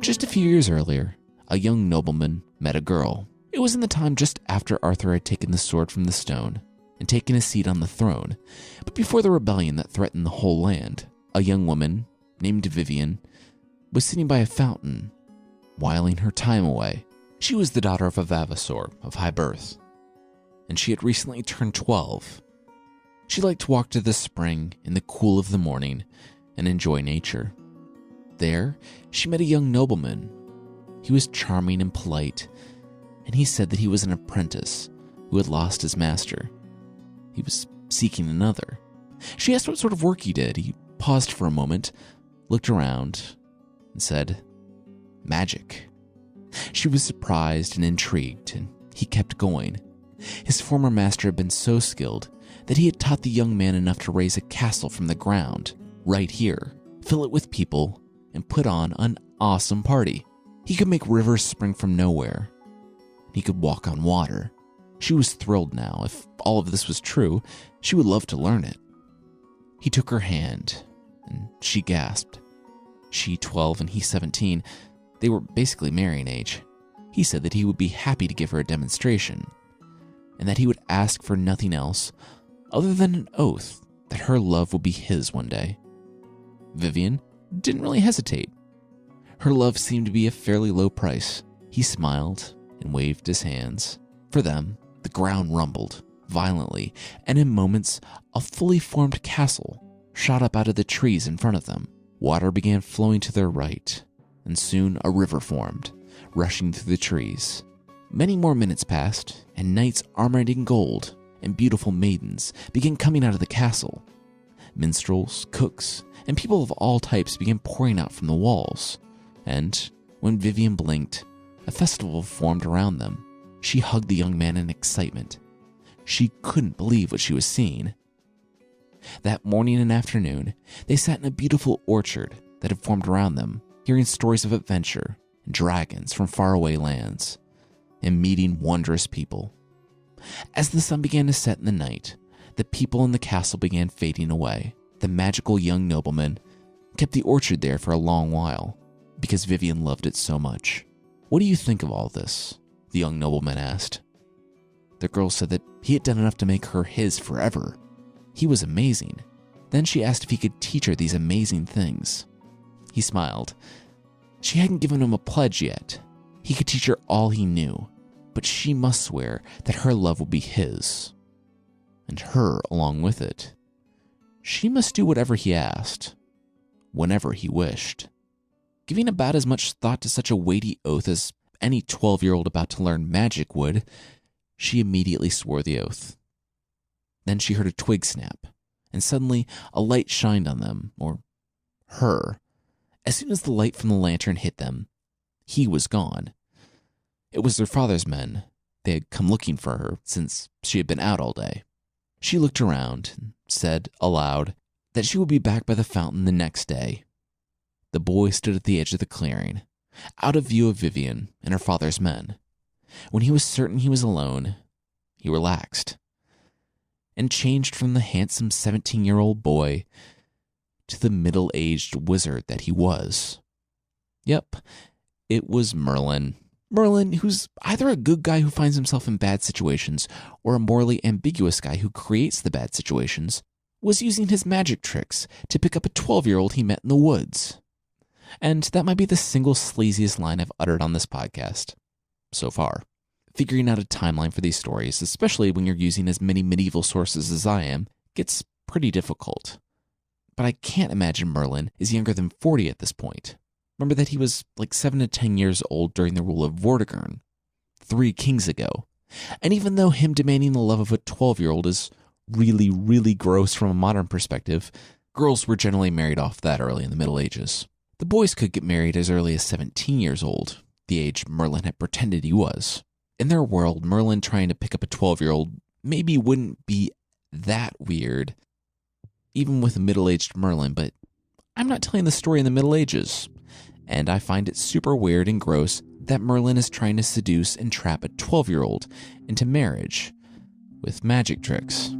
Just a few years earlier, a young nobleman met a girl. It was in the time just after Arthur had taken the sword from the stone and taken a seat on the throne, but before the rebellion that threatened the whole land. A young woman named Vivian was sitting by a fountain, whiling her time away. She was the daughter of a Vavasor of high birth, and she had recently turned 12. She liked to walk to the spring in the cool of the morning and enjoy nature. There, she met a young nobleman. He was charming and polite, and he said that he was an apprentice who had lost his master. He was seeking another. She asked what sort of work he did. He paused for a moment, looked around, and said, "Magic." She was surprised and intrigued, and he kept going. His former master had been so skilled that he had taught the young man enough to raise a castle from the ground, right here, fill it with people, and put on an awesome party. He could make rivers spring from nowhere. He could walk on water. She was thrilled now. If all of this was true, she would love to learn it. He took her hand, and she gasped. She 12 and he 17. They were basically marrying age. He said that he would be happy to give her a demonstration, and that he would ask for nothing else other than an oath that her love would be his one day. Vivian didn't really hesitate. Her love seemed to be a fairly low price. He smiled and waved his hands. For them, the ground rumbled violently, and in moments, a fully formed castle shot up out of the trees in front of them. Water began flowing to their right, and soon a river formed, rushing through the trees. Many more minutes passed, and knights armored in gold and beautiful maidens began coming out of the castle. Minstrels, cooks, and people of all types began pouring out from the walls, and when Vivian blinked, a festival formed around them. She hugged the young man in excitement. She couldn't believe what she was seeing. That morning and afternoon, they sat in a beautiful orchard that had formed around them, hearing stories of adventure and dragons from faraway lands, and meeting wondrous people. As the sun began to set in the night, the people in the castle began fading away. The magical young nobleman kept the orchard there for a long while, because Vivian loved it so much. "What do you think of all this?" the young nobleman asked. The girl said that he had done enough to make her his forever. He was amazing. Then she asked if he could teach her these amazing things. He smiled. She hadn't given him a pledge yet. He could teach her all he knew, but she must swear that her love would be his, and her along with it. She must do whatever he asked, whenever he wished. Giving about as much thought to such a weighty oath as any 12-year-old about to learn magic would, she immediately swore the oath. Then she heard a twig snap, and suddenly a light shined on them, or her. As soon as the light from the lantern hit them, he was gone. It was their father's men. They had come looking for her since she had been out all day. She looked around and said aloud that she would be back by the fountain the next day. The boy stood at the edge of the clearing, out of view of Vivian and her father's men. When he was certain he was alone, he relaxed and changed from the handsome 17-year-old boy to the middle-aged wizard that he was. Yep, it was Merlin. Merlin, who's either a good guy who finds himself in bad situations or a morally ambiguous guy who creates the bad situations, was using his magic tricks to pick up a 12-year-old he met in the woods. And that might be the single sleaziest line I've uttered on this podcast so far. Figuring out a timeline for these stories, especially when you're using as many medieval sources as I am, gets pretty difficult. But I can't imagine Merlin is younger than 40 at this point. Remember that he was like 7 to 10 years old during the rule of Vortigern, 3 kings ago. And even though him demanding the love of a 12-year-old is really, really gross from a modern perspective, girls were generally married off that early in the Middle Ages. The boys could get married as early as 17 years old, the age Merlin had pretended he was. In their world, Merlin trying to pick up a 12-year-old maybe wouldn't be that weird, even with a middle-aged Merlin, but I'm not telling the story in the Middle Ages, and I find it super weird and gross that Merlin is trying to seduce and trap a 12-year-old into marriage with magic tricks.